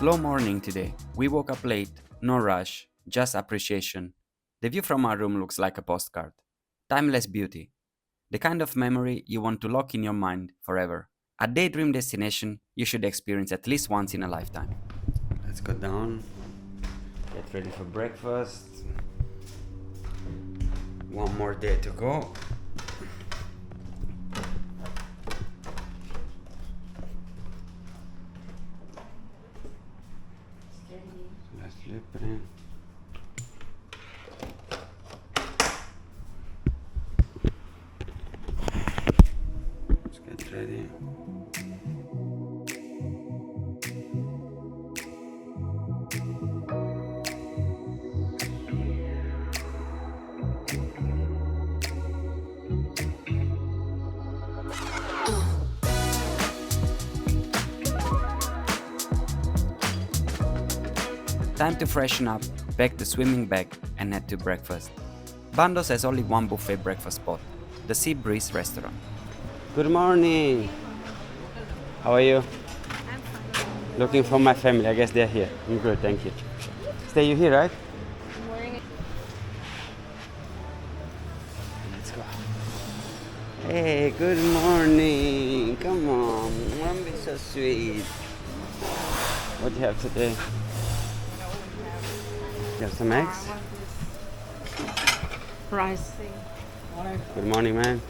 Slow morning today. We woke up late, no rush, just appreciation. The view from our room looks like a postcard. Timeless beauty. The kind of memory you want to lock in your mind forever. A daydream destination you should experience at least once in a lifetime. Let's go down. Get ready for breakfast. One more day to go. Let's flip it in. Let's get ready. Time to freshen up, pack the swimming bag and head to breakfast. Bandos has only one buffet breakfast spot, the Sea Breeze restaurant. Good morning! How are you? I'm fine. Looking for my family, I guess they're here. I'm good, thank you. Stay you here, right? Morning. Let's go. Hey, good morning! Come on, don't be so sweet. What do you have today? You have some eggs? Rice. Good morning, man.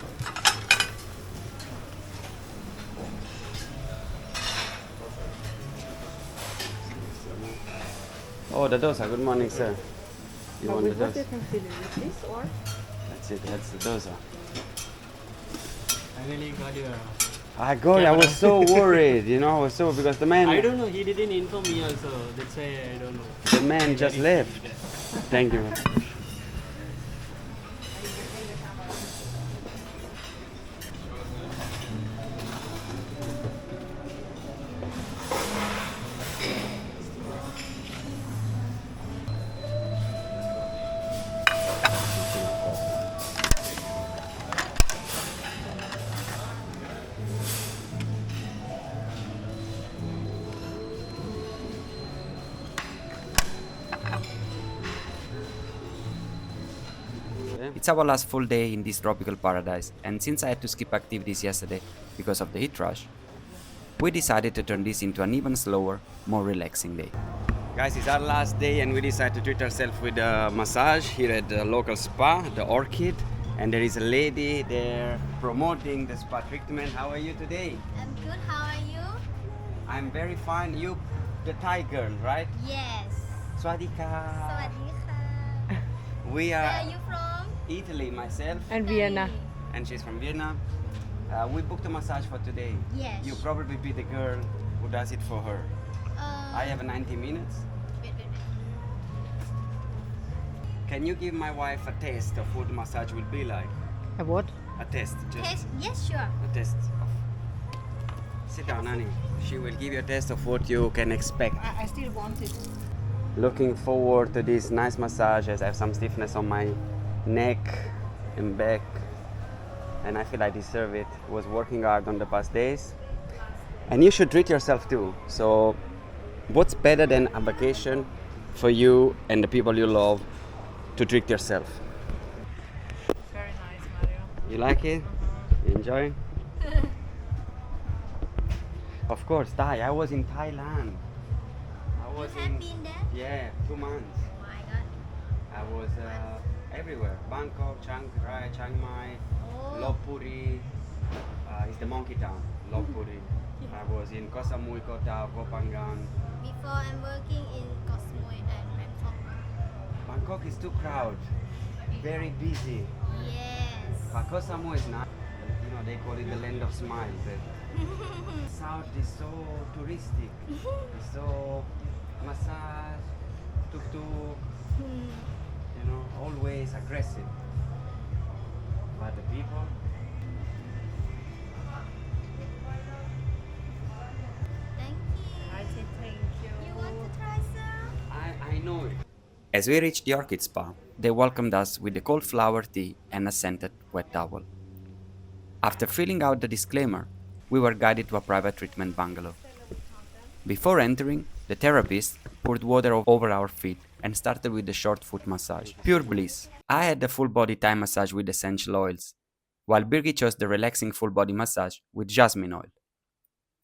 Oh, the dosa. Good morning, sir. You want the With what dosa? you can fill it with this or? That's it. That's the dosa. I really got your. I got it. I was so worried. I was so because the I man, don't know. He didn't inform me also. That's why I don't know. the man just left. Thank you. It's our last full day in this tropical paradise, and since I had to skip activities yesterday because of the heat rush, we decided to turn this into an even slower, more relaxing day. Guys, it's our last day and we decided to treat ourselves with a massage here at the local spa, the Orchid, and there is a lady there promoting the spa treatment. How are you today? I'm good. How are you? I'm very fine. You, the Thai girl, right? Yes. Swadika. สวัสดีค่ะ We Where are are you from? Italy, myself, And Vienna. and she's from Vienna. We booked a massage for today. Yes. You probably be the girl who does it for her. I have 90 minutes. Wait. Can you give my wife a taste of what massage will be like? A what? A test, just Taste? Yes, sure. a test. Sit down, honey. She will give you a taste of what you can expect. I still want it. Looking forward to this nice massage as I have some stiffness on my neck and back, and I feel I deserve it. Was working hard on the past days, and you should treat yourself too. So what's better than a vacation for you and the people you love to treat yourself? Very nice, Mario. You like it? You enjoy? Of course, Thai. I was in Thailand. I You was have in been there? 2 months. Oh my god. I was everywhere. Bangkok, Chiang Rai, Chiang Mai, Oh. Lopburi. It's the monkey town, Lopburi. I was in Koh Samui, Koh Tao, Koh Phangan. Before I'm working in Koh Samui and Bangkok. Bangkok is too crowded, very busy. Yes. But Koh Samui is not. They call it the land of smiles. South is so touristic. It's so massage, tuk-tuk, always aggressive. But the people, Thank you. I say thank you. You want to try some? I know it. As we reached the Orchid Spa, they welcomed us with a cold flower tea and a scented wet towel. After filling out the disclaimer, we were guided to a private treatment bungalow. Before entering, The therapist poured water over our feet and started with the short foot massage. Pure bliss. I had the full body Thai massage with essential oils, while Birgit chose the relaxing full body massage with jasmine oil.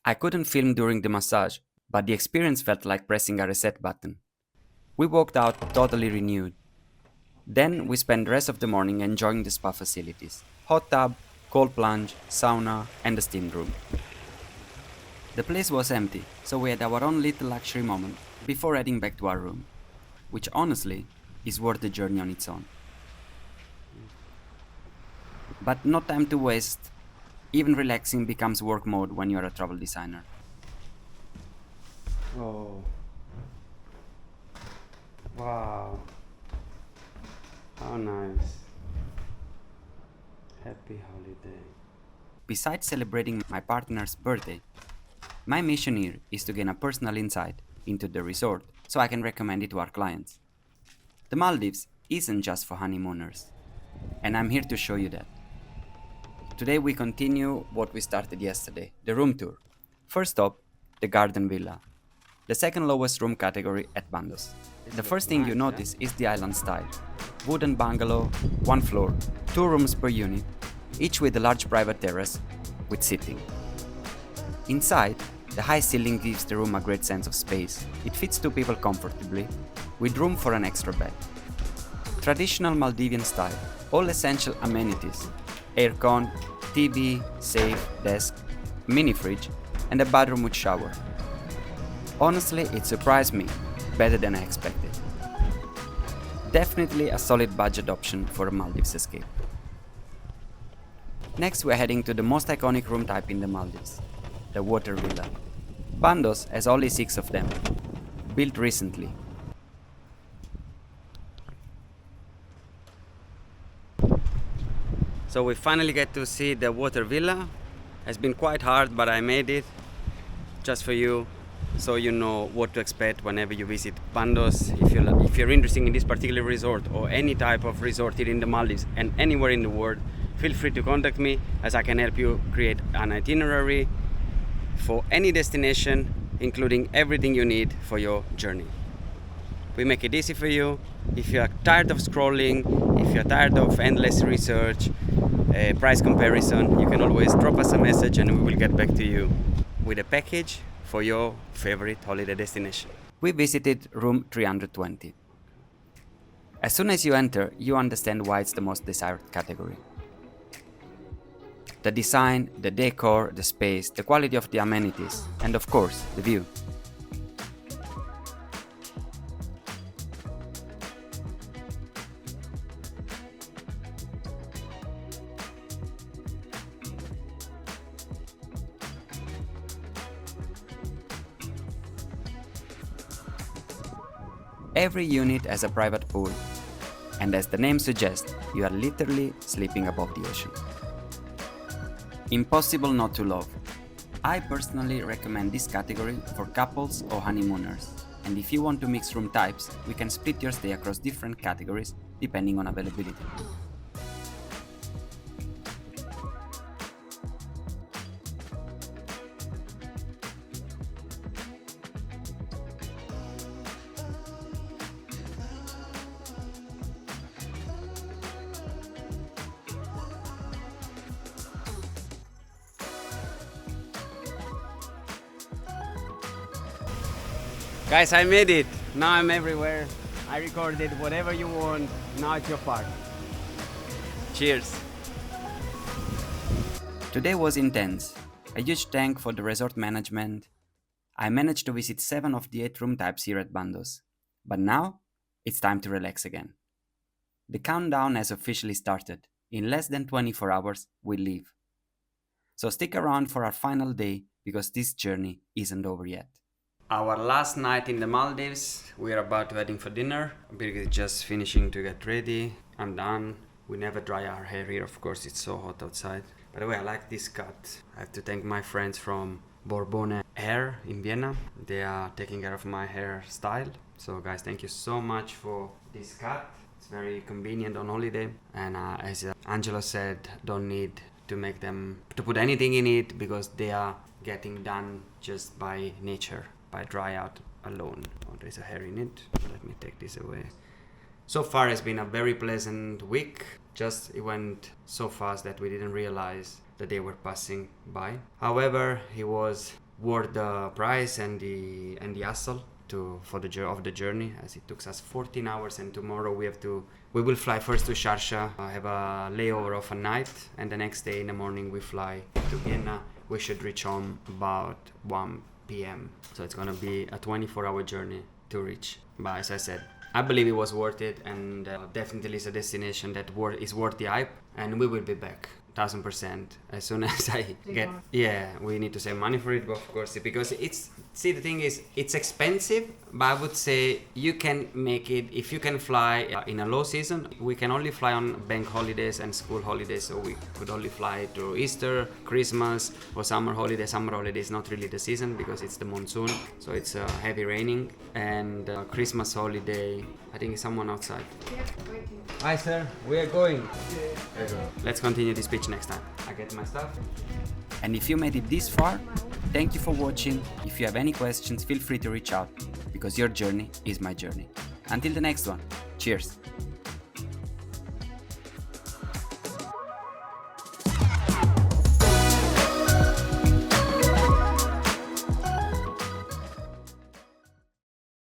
I couldn't film during the massage, but the experience felt like pressing a reset button. We walked out totally renewed. Then we spent the rest of the morning enjoying the spa facilities. Hot tub, cold plunge, sauna, and the steam room. The place was empty, so we had our own little luxury moment before heading back to our room, which honestly is worth the journey on its own. But no time to waste. Even relaxing becomes work mode when you're a travel designer. Oh. Wow. How nice. Happy holiday. Besides celebrating my partner's birthday, my mission here is to gain a personal insight into the resort so I can recommend it to our clients. The Maldives isn't just for honeymooners, and I'm here to show you that. Today we continue what we started yesterday, the room tour. First up, the garden villa, the second lowest room category at Bandos. The first thing you notice is the island style. Wooden bungalow, one floor, 2 rooms per unit, each with a large private terrace with seating. Inside, the high ceiling gives the room a great sense of space. It fits 2 people comfortably, with room for an extra bed. Traditional Maldivian style, all essential amenities, aircon, TV, safe, desk, mini fridge, and a bathroom with shower. Honestly, it surprised me, better than I expected. Definitely a solid budget option for a Maldives escape. Next we're heading to the most iconic room type in the Maldives, the water villa. Bandos has only 6 of them, built recently. So we finally get to see the water villa. It's been quite hard, but I made it just for you, so you know what to expect whenever you visit Bandos. If you're interested in this particular resort or any type of resort here in the Maldives and anywhere in the world, feel free to contact me, as I can help you create an itinerary for any destination, including everything you need for your journey. We make it easy for you. If you are tired of scrolling, if you're tired of endless research, price comparison, you can always drop us a message and we will get back to you with a package for your favorite holiday destination. We visited room 320. As soon as you enter, you understand why it's the most desired category. The design, the decor, the space, the quality of the amenities, and of course, the view. Every unit has a private pool, and as the name suggests, you are literally sleeping above the ocean. Impossible not to love. I personally recommend this category for couples or honeymooners, and if you want to mix room types, we can split your stay across different categories depending on availability. Guys, I made it. Now I'm everywhere. I recorded whatever you want. Now it's your part. Cheers! Today was intense. A huge thank for the resort management. I managed to visit 7 of the 8 room types here at Bandos. But now, it's time to relax again. The countdown has officially started. In less than 24 hours, we leave. So stick around for our final day, because this journey isn't over yet. Our last night in the Maldives, we are about to heading for dinner. Birgit is just finishing to get ready. I'm done. We never dry our hair here, of course, it's so hot outside. By the way, I like this cut. I have to thank my friends from Borbone Hair in Vienna. They are taking care of my hairstyle. So guys, thank you so much for this cut. It's very convenient on holiday. And as Angelo said, don't need to put anything in it, because they are getting done just by nature, by dry out. alone. Oh, there's a hair in it. Let me take this away. So far it's been a very pleasant week. Just it went so fast that we didn't realize that they were passing by. However, it was worth the price and the hassle of the journey, as it took us 14 hours, and tomorrow we will fly first to Sharjah, have a layover of a night, and the next day in the morning we fly to Vienna. We should reach home about 1 p.m. So it's gonna be a 24-hour journey to reach. But as I said, I believe it was worth it, and definitely is a destination that is worth the hype, and we will be back 1000% as soon as I get. Yeah, we need to save money for it, of course, because the thing is, it's expensive, but I would say you can make it if you can fly in a low season. We can only fly on bank holidays and school holidays, so we could only fly to Easter, Christmas, or summer holiday. Summer holiday is not really the season because it's the monsoon, so it's heavy raining, and Christmas holiday, I think it's someone outside. Hi sir, we are going. Let's continue this pitch next time. I get my stuff. And if you made it this far, thank you for watching. If you have any questions, feel free to reach out, because your journey is my journey. Until the next one, cheers!